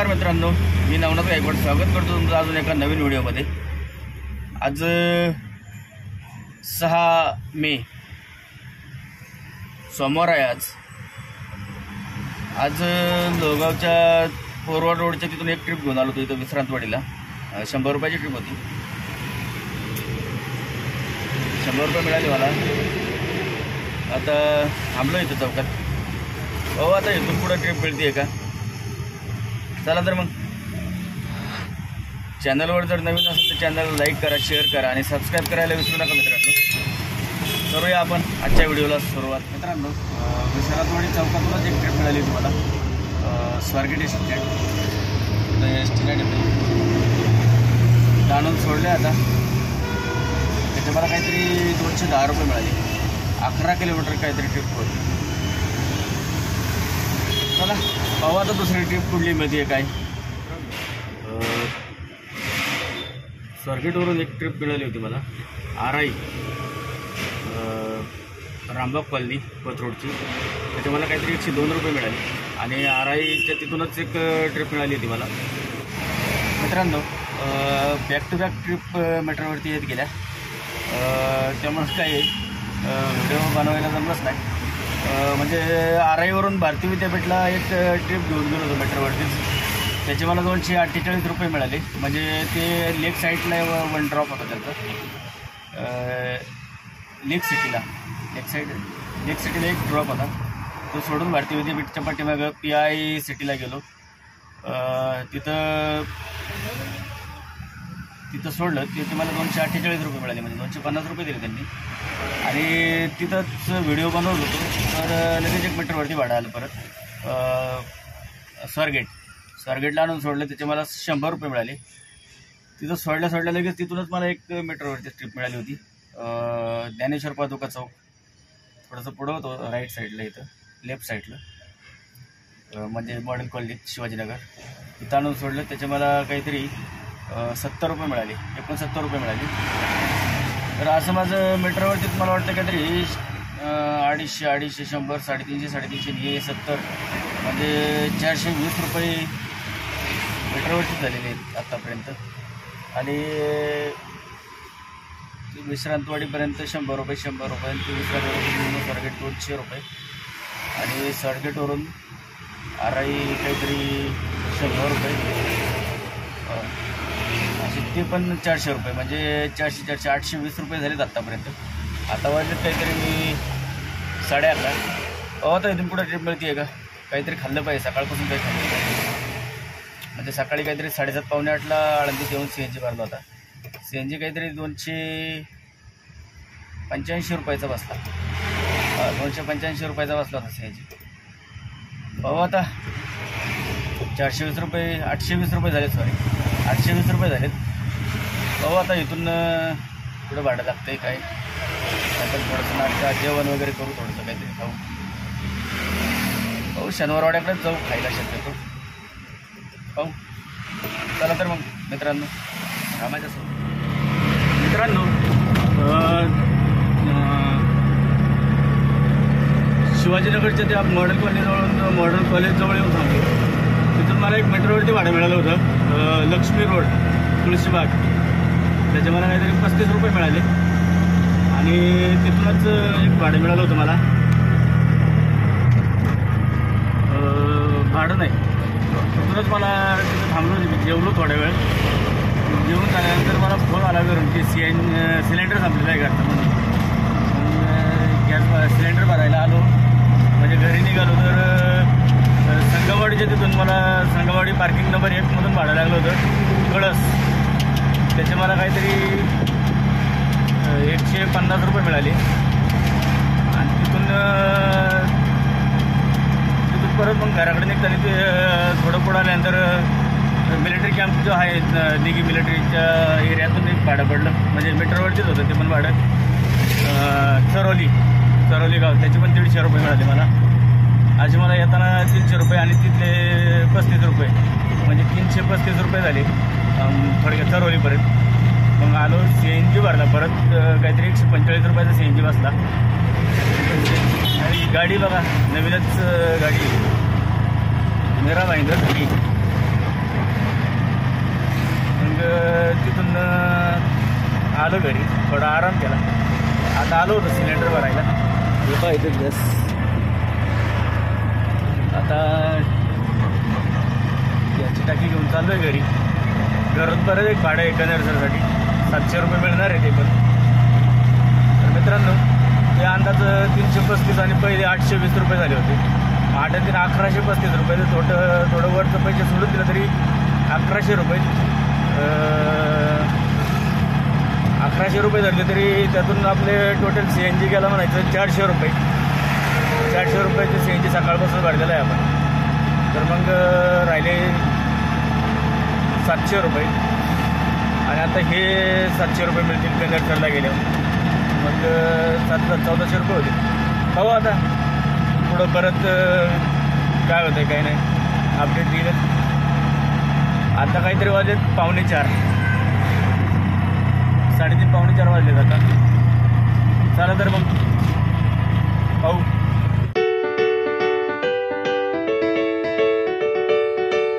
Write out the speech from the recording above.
नमस्कार मित्रांनो, मी नवनाथ गायकवाड स्वागत करतो तुमचं अजून एका नवीन व्हिडिओमध्ये। आज 6 मे सोमवार आहे। आज लोहगावच्या फोरवर्ड रोडच्या तिथून एक ट्रिप घेऊन आलो होतो इथं विश्रांतवाडीला। 100 रुपयाची ट्रिप होती। 100 रुपये मिळाले मला। आता थांबलो इथं चौकात। हो, आता इथून पुढे ट्रिप मिळते का? चला तर मग चॅनलवर जर नवीन असेल तर चॅनलला लाईक करा, शेअर करा आणि सबस्क्राईब करायला विसरू नका मित्रांनो। करूया आपण आजच्या व्हिडिओला सुरुवात। मित्रांनो, विश्रांतवाडी चौकातूनच एक ट्रिप मिळाली तुम्हाला, स्वारगेट एस्टेट आणून सोडले। आता त्याचे मला काहीतरी 210 रुपये मिळाले। 11 किलोमीटर काहीतरी ट्रिप होती। चला पाहू आता दुसरी ट्रिप कुठली मिळते काय। स्वारगेटवरून एक ट्रिप मिळाली होती मला, आराई रामबाग कॉलनी पथरोडची। त्याचे मला काहीतरी 102 रुपये मिळाले आणि आराईच्या तिथूनच एक ट्रिप मिळाली होती मला। मित्रांनो, बॅक टू बॅक ट्रिप मेट्रोवरती येत गेल्या, त्यामुळे काही व्हिडिओ बनवायला जमलंच नाही। म्हणजे आराईवरून भारतीय विद्यापीठला एक ट्रिप घेऊन गेलो होतो मेट्रोवरतीच। त्याचे मला 248 रुपये मिळाले। म्हणजे ते लेक साईडला वन ड्रॉप होता त्यांचा, लेक सिटीला एक ड्रॉप होता। तो सोडून भारतीय विद्यापीठच्या पाठीमागं PI सिटीला गेलो। तिथं सोडलं तिथे मला 248 रुपये मिळाले। म्हणजे 250 रुपये दिले त्यांनी आणि तिथंच व्हिडिओ बनवत होतो। तर लगेच 1 मीटरवरती भाडं आलं परत। स्वारगेटला आणून सोडलं, त्याचे मला 100 रुपये मिळाले। तिथं सोडल्या लगेच तिथूनच मला 1 मीटरवरती ट्रिप मिळाली होती। ज्ञानेश्वर पादुका चौक थोडंसं पुढं होतं, राईट साईडला, इथं लेफ्ट साईडला, म्हणजे मॉडर्न कॉलनी शिवाजीनगर। तिथं आणून सोडलं, त्याचे मला काहीतरी 70 रुपये मिळाले, 69 रुपये मिळाले। तर असं माझं मीटरवरतीच मला वाटतं काहीतरी 250, 100, 350, हे 70 म्हणजे 420 रुपये मीटरवरतीच झालेले आहेत आत्तापर्यंत। आणि विश्रांतवाडीपर्यंत 100 रुपये, विश्रांतवाडीवरून स्वारगेट 200 रुपये आणि स्वारगेटवरून आराई काहीतरी 100 रुपये, असे ते पण 400 रुपये। म्हणजे 400, 820 रुपये झालेत आत्तापर्यंत। आता वाजलेत काहीतरी मी 11:30। आता इथून पुढे ट्रिप मिळते का? काहीतरी खाल्लं पाहिजे, सकाळपासून काही खाल्लं पाहिजे। म्हणजे सकाळी काहीतरी 7:30, पावणे 8ला आळंदीत येऊन CNG भरला होता। CNG काहीतरी 285 रुपयाचा बसला। 285 रुपयाचा बसला होता CNG। पाहू आता 420 रुपये, 820 रुपये झालेत, 820 रुपये झालेत। पाहू आता इथून पुढं भाडं लागतंय काय। नंतर थोडंसं नाश्ता जेवण वगैरे करू, थोडंसं काहीतरी खाऊ। पाहू शनिवारवाड्याकडेच जाऊ खायला शक्यतो। पाहू, चला तर मग मित्रांनो, रामाच्यासोबत मित्रांनो, शिवाजीनगरच्या त्या मॉडर्न कॉलेजजवळ येऊन थांबलो। तिथून मला 1 मीटरवरती भाडं मिळालं होतं, लक्ष्मी रोड, तुळशीबाग। त्याचे मला काहीतरी 35 रुपये मिळाले आणि तिथूनच एक भाडं मिळालं होतं मला, भाडं नाही, तिथूनच मला तिथं थांबलो। मी जेवलो थोड्या वेळ, जेवून झाल्यानंतर मला फोन आला घरून की सिलेंडर संपलेला आहे घरचं म्हणून। गॅस सिलेंडर भरायला आलो, म्हणजे घरी निघालो तर संगवाडीच्या तिथून मला संगवाडी पार्किंग नंबर 1 मधून भाडं लागलं होतं कळस। त्याचे मला काहीतरी 150 रुपये मिळाले आणि तिथून परत मग घराकडे निघताना ते थोडं पुढं आल्यानंतर मिलिटरी कॅम्प जो आहे दिघी मिलिटरीच्या एरियातून एक भाडं पडलं। म्हणजे मीटरवरतीच होतं ते पण भाडं, चरोली गाव। त्याचे पण 150 रुपये मिळाले मला। असे मला येताना 300 रुपये आणि तिथले 35 रुपये, म्हणजे 335 रुपये झाले थोडक्यात चरोलीपर्यंत। मग आलो, CNG भरला परत, काहीतरी 145 रुपयाचा CNG बसला। आणि गाडी बघा, नवीनच गाडी, मेरा भाईंदर गाडी। तिथून आलो घरी, थोडा आराम केला. आता आलो होतो सिलेंडर भरायला. हे पहा इथे गॅस. आता गॅसची टाकी घेऊन चाललो आहे घरी. घरून परत एक भाडं आहे कनेरसरसाठी 700 रुपये मिळणार आहे ते पण. तर मित्रांनो, ते अंदाज 335 आणि पहिले 820 रुपये झाले होते. 8 आणि 1135 रुपये. थोडं वरचं पैसे सोडून दिलं तरी 1100 रुपये 1100 रुपये झाले तरी त्यातून आपले टोटल CNG गेला म्हणायचं 400 रुपये. 400 रुपयाचे CNG सकाळपासून भरलेलं आहे आपण. तर मग राहिले 700 रुपये. आणि आता हे 700 रुपये मिळतील कनेक्टरला गेल्यावर. मग 1400 रुपये होते. पाहू आता पुढं परत काय होतं काय नाही, अपडेट दिलं. आता काहीतरी वाजलेत 3:45, 3:30 3:45 वाजलेत आता. चला तर मग